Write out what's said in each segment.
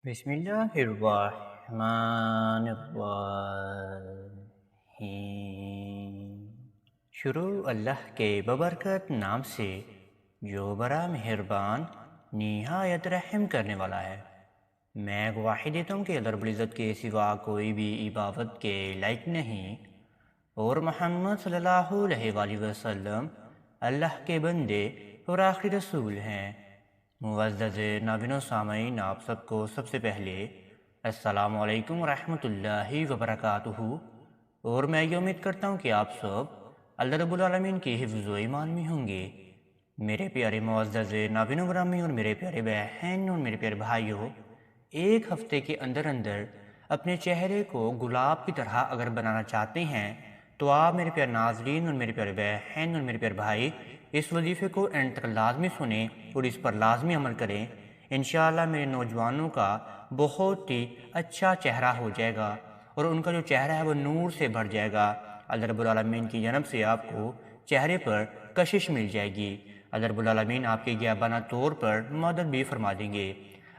بسم اللہ الرحمن الرحیم۔ شروع اللہ کے ببرکت نام سے جو بڑا مہربان نہایت رحم کرنے والا ہے۔ میں گواہی دیتا ہوں کہ اللہ رب العزت کے سوا کوئی بھی عبادت کے لائق نہیں، اور محمد صلی اللہ علیہ وآلہ وسلم اللہ کے بندے اور آخری رسول ہیں۔ معزز ناظرین و سامعین، آپ سب کو سب سے پہلے السلام علیکم ورحمۃ اللہ وبرکاتہ، اور میں یہ امید کرتا ہوں کہ آپ سب اللہ رب العالمین کی حفظ و ایمان میں ہوں گے۔ میرے پیارے معزز ناظرین و گرامی اور میرے پیارے بہن اور میرے پیارے بھائیوں، ایک ہفتے کے اندر اپنے چہرے کو گلاب کی طرح اگر بنانا چاہتے ہیں تو آپ میرے پیارے ناظرین اور میرے پیارے بہن اور میرے پیارے بھائی اس وظیفے کو اینڈ تک لازمی سنیں اور اس پر لازمی عمل کریں۔ انشاءاللہ میرے نوجوانوں کا بہت ہی اچھا چہرہ ہو جائے گا اور ان کا جو چہرہ ہے وہ نور سے بھر جائے گا۔ اللہ رب العالمین کی جانب سے آپ کو چہرے پر کشش مل جائے گی۔ اللہ رب العالمین آپ کے غائبانہ طور پر مدد بھی فرما دیں گے۔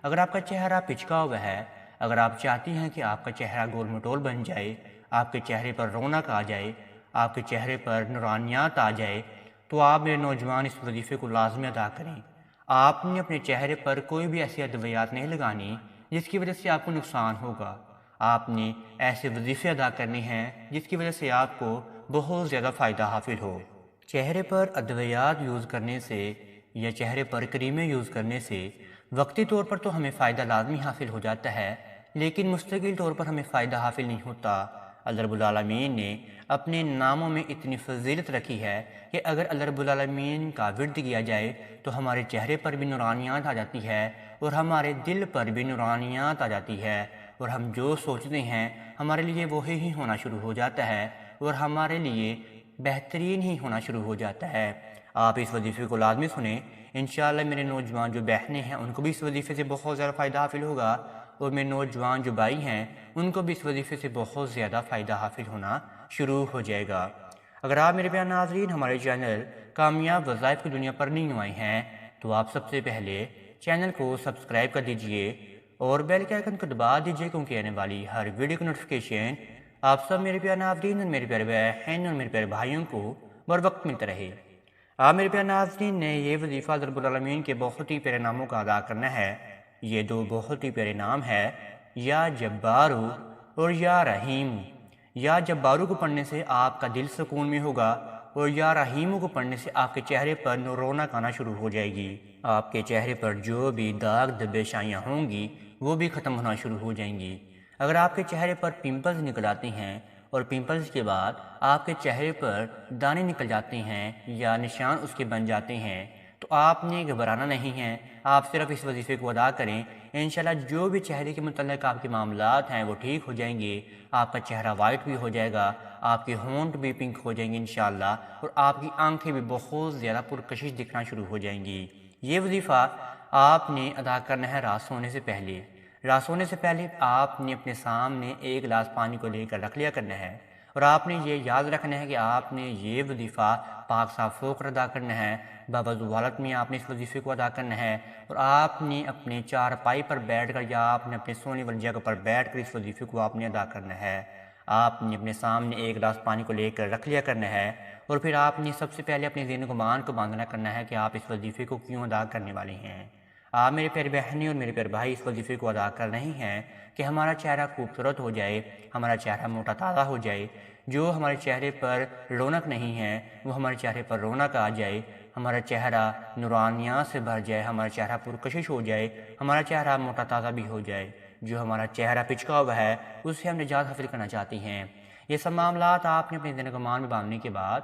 اگر آپ کا چہرہ پچکا ہوا ہے، اگر آپ چاہتی ہیں کہ آپ کا چہرہ گول مٹول بن جائے، آپ کے چہرے پر رونق آ جائے، آپ کے چہرے پر نورانیات آ جائے، تو آپ میرے نوجوان اس وظیفے کو لازمی ادا کریں۔ آپ نے اپنے چہرے پر کوئی بھی ایسی ادویات نہیں لگانی جس کی وجہ سے آپ کو نقصان ہوگا۔ آپ نے ایسے وظیفے ادا کرنے ہیں جس کی وجہ سے آپ کو بہت زیادہ فائدہ حاصل ہو۔ چہرے پر ادویات یوز کرنے سے یا چہرے پر کریمیں یوز کرنے سے وقتی طور پر تو ہمیں فائدہ لازمی حاصل ہو جاتا ہے، لیکن مستقل طور پر ہمیں فائدہ حاصل نہیں ہوتا۔ اللہ رب العالمین نے اپنے ناموں میں اتنی فضیلت رکھی ہے کہ اگر اللہ رب العالمین کا ورد کیا جائے تو ہمارے چہرے پر بھی نورانیات آ جاتی ہے اور ہمارے دل پر بھی نورانیات آ جاتی ہے، اور ہم جو سوچتے ہیں ہمارے لیے وہی ہی ہونا شروع ہو جاتا ہے اور ہمارے لیے بہترین ہی ہونا شروع ہو جاتا ہے۔ آپ اس وظیفے کو لازمی سنیں، انشاءاللہ میرے نوجوان جو بہنیں ہیں ان کو بھی اس وظیفے سے بہت زیادہ فائدہ حاصل ہوگا، اور میرے نوجوان جو بھائی ہیں ان کو بھی اس وظیفے سے بہت زیادہ فائدہ حاصل ہونا شروع ہو جائے گا۔ اگر آپ میرے پیارے ناظرین ہمارے چینل کامیاب وظائف کی دنیا پر نہیں آئے ہیں تو آپ سب سے پہلے چینل کو سبسکرائب کر دیجئے اور بیل کے آئیکن کو دبا دیجئے، کیونکہ آنے والی ہر ویڈیو کی نوٹیفیکیشن آپ سب میرے پیارے ناظرین اور میرے پیارے بہن اور میرے پیارے بھائیوں کو بر وقت ملتا رہے۔ آپ میرے پیارے ناظرین نے یہ وظیفہ رب العالمین کے بہت ہی پیارے ناموں کا ادا کرنا ہے۔ یہ دو بہت ہی پیارے نام ہے، یا جبارو اور یا رحیم۔ یا جبارو کو پڑھنے سے آپ کا دل سکون میں ہوگا، اور یا رحیم کو پڑھنے سے آپ کے چہرے پر رونق آنا شروع ہو جائے گی۔ آپ کے چہرے پر جو بھی داغ دھبے شائیاں ہوں گی وہ بھی ختم ہونا شروع ہو جائیں گی۔ اگر آپ کے چہرے پر پمپلز نکل آتے ہیں اور پمپلز کے بعد آپ کے چہرے پر دانے نکل جاتے ہیں یا نشان اس کے بن جاتے ہیں تو آپ نے گھبرانا نہیں ہے، آپ صرف اس وظیفے کو ادا کریں۔ انشاءاللہ جو بھی چہرے کے متعلق آپ کے معاملات ہیں وہ ٹھیک ہو جائیں گے، آپ کا چہرہ وائٹ بھی ہو جائے گا، آپ کے ہونٹ بھی پنک ہو جائیں گے انشاءاللہ، اور آپ کی آنکھیں بھی بہت زیادہ پرکشش دکھنا شروع ہو جائیں گی۔ یہ وظیفہ آپ نے ادا کرنا ہے رات سونے سے پہلے۔ رات سونے سے پہلے آپ نے اپنے سامنے ایک گلاس پانی کو لے کر رکھ لیا کرنا ہے، اور آپ نے یہ یاد رکھنا ہے کہ آپ نے یہ وظیفہ پاک صاف ہو کر ادا کرنا ہے، باوضو حالت میں آپ نے اس وظیفے کو ادا کرنا ہے، اور آپ نے اپنے چارپائی پر بیٹھ کر یا آپ نے اپنے سونے والی جگہ پر بیٹھ کر اس وظیفے کو آپ نے ادا کرنا ہے۔ آپ نے اپنے سامنے ایک گلاس پانی کو لے کر رکھ لیا کرنا ہے، اور پھر آپ نے سب سے پہلے اپنے ذہن و گمان کو باندھنا کرنا ہے کہ آپ اس وظیفے کو کیوں ادا کرنے والے ہیں۔ آپ میرے پیارے بہنیں اور میرے پیارے بھائی اس وظیفے کو ادا کر رہے ہیں کہ ہمارا چہرہ خوبصورت ہو جائے، ہمارا چہرہ موٹا تازہ ہو جائے، جو ہمارے چہرے پر رونق نہیں ہے وہ ہمارے چہرے پر رونق آ جائے، ہمارا چہرہ نورانیات سے بھر جائے، ہمارا چہرہ پرکشش ہو جائے، ہمارا چہرہ موٹا تازہ بھی ہو جائے۔ جو ہمارا چہرہ پچکا ہوا ہے اس سے ہم نجات حاصل کرنا چاہتے ہیں۔ یہ سب معاملات آپ نے اپنے ذہن و گمان میں باندھنے کے بعد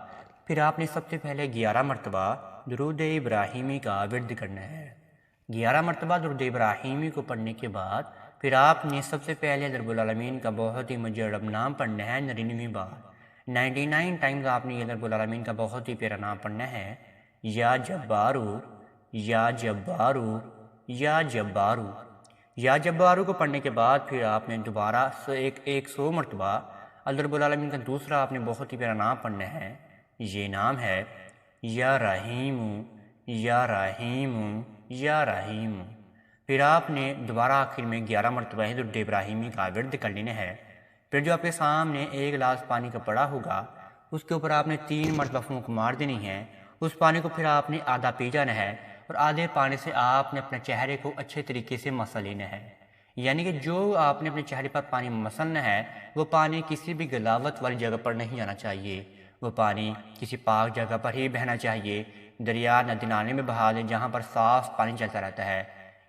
پھر آپ نے سب سے پہلے 11 مرتبہ درود ابراہیمی کا ورد کرنا ہے۔ 11 مرتبہ درود ابراہیمی کو پڑھنے کے بعد پھر آپ نے سب سے پہلے رب العالمین کا بہت ہی مجرب نام پڑھنا ہے 99 بار۔ 99 ٹائمز آپ نے یہ رب العالمین کا بہت ہی پیارا نام پڑھنا ہے، یا جبارو یا جبارو یا جبارو۔ یا جبارو کو پڑھنے کے بعد پھر آپ نے دوبارہ 100 مرتبہ اللہ رب العالمین کا دوسرا آپ نے بہت ہی پیارا نام پڑھنا ہے۔ یہ نام ہے یا رحیم یا رحیم یا رحیم۔ پھر آپ نے دوبارہ آخر میں 11 مرتبہ درود ابراہیمی کا ورد کر لینا ہے۔ پھر جو آپ کے سامنے ایک گلاس پانی کا پڑا ہوگا اس کے اوپر آپ نے 3 مرتبہ پھونک مار دینی ہے۔ اس پانی کو پھر آپ نے آدھا پی جانا ہے اور آدھے پانی سے آپ نے اپنے چہرے کو اچھے طریقے سے مسل لینا ہے۔ یعنی کہ جو آپ نے اپنے چہرے پر پانی مسلنا ہے وہ پانی کسی بھی گلاوت والی جگہ پر نہیں جانا چاہیے، وہ پانی کسی پاک جگہ پر ہی بہنا چاہیے۔ دریا ندی نالے میں بہا دیں جہاں پر صاف پانی چلتا رہتا ہے۔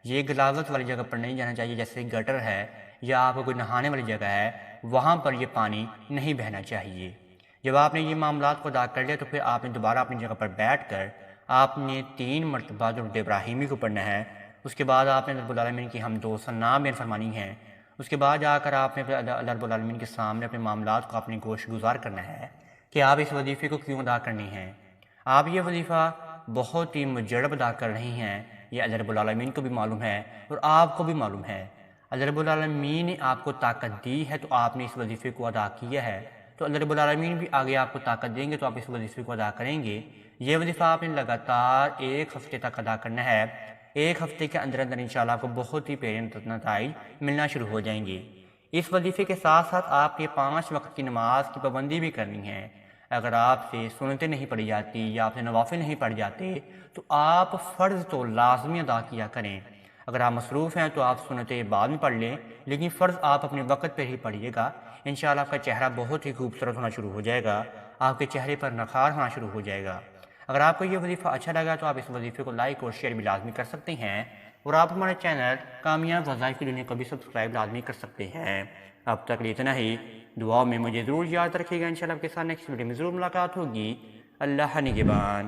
یہ گلاوت والی جگہ پر نہیں جانا چاہیے، جیسے گٹر ہے یا آپ کو کوئی نہانے والی جگہ ہے، وہاں پر یہ پانی نہیں بہنا چاہیے۔ جب آپ نے یہ معاملات کو ادا کر لیا تو پھر آپ نے دوبارہ اپنی جگہ پر بیٹھ کر آپ نے 3 مرتبہ درود ابراہیمی کو پڑھنا ہے۔ اس کے بعد آپ نے اللہ رب العالمین کی حمد و ثنا بیان فرمانی ہے۔ اس کے بعد جا کر آپ نے اللہ رب العالمین کے سامنے اپنے معاملات کو اپنی گوش گزار کرنا ہے کہ آپ اس وظیفے کو کیوں ادا کرنی ہیں۔ آپ یہ وظیفہ بہت ہی مجرب ادا کر رہی ہیں، یہ اللہ رب العالمین کو بھی معلوم ہے اور آپ کو بھی معلوم ہے۔ اللہ رب العالمین نے آپ کو طاقت دی ہے تو آپ نے اس وظیفے کو ادا کیا ہے، تو اللہ رب العالمین بھی آگے آپ کو طاقت دیں گے تو آپ اس وظیفے کو ادا کریں گے۔ یہ وظیفہ آپ نے لگاتار 1 ہفتے تک ادا کرنا ہے۔ 1 ہفتے کے اندر اندر انشاءاللہ آپ کو بہت ہی پیارے نتائج ملنا شروع ہو جائیں گے۔ اس وظیفے کے ساتھ ساتھ آپ کے 5 وقت کی نماز کی پابندی بھی کرنی ہے۔ اگر آپ سے سنتیں نہیں پڑھی جاتی یا آپ سے نوافل نہیں پڑھ جاتے تو آپ فرض تو لازمی ادا کیا کریں۔ اگر آپ مصروف ہیں تو آپ سنتیں بعد میں پڑھ لیں، لیکن فرض آپ اپنے وقت پہ ہی پڑھیے گا۔ انشاءاللہ آپ کا چہرہ بہت ہی خوبصورت ہونا شروع ہو جائے گا، آپ کے چہرے پر نخار ہونا شروع ہو جائے گا۔ اگر آپ کو یہ وظیفہ اچھا لگا تو آپ اس وظیفے کو لائک اور شیئر بھی لازمی کر سکتے ہیں، اور آپ ہمارے چینل کامیاب وظائف کی دنیا کو بھی سبسکرائب لازمی کر سکتے ہیں۔ اب تک اتنا ہی، دعاؤں میں مجھے ضرور یاد رکھیے گا۔ انشاءاللہ آپ کے ساتھ نیکسٹ ویڈیو میں ضرور ملاقات ہوگی۔ اللہ نگہبان۔